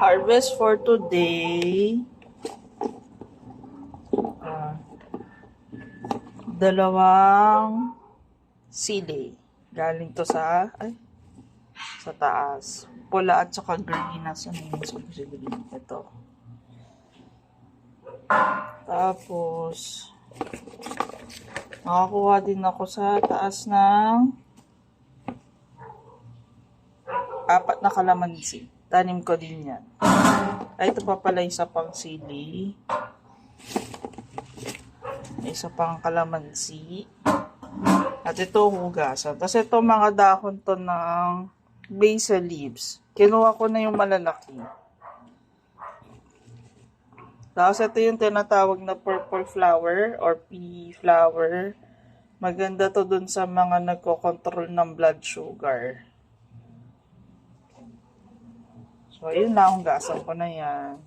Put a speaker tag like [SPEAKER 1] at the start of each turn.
[SPEAKER 1] Harvest for today. Dalawang sili. Galing to sa taas. Pula at saka green. Nasaan yung green? Ito. Tapos, nakakuha din ako sa taas ng 4 na kalamansi. Tanim ko din yan. Ay, ito pa pala isa pang sili. Isa pang kalamansi. At ito hugasan. Tapos ito mga dahon to ng basil leaves. Kinuha ko na yung malalaki. Tapos ito yung tinatawag na purple flower or pea flower. Maganda to dun sa mga nagko-control ng blood sugar. So, ayun na. Hugasan ko na yan.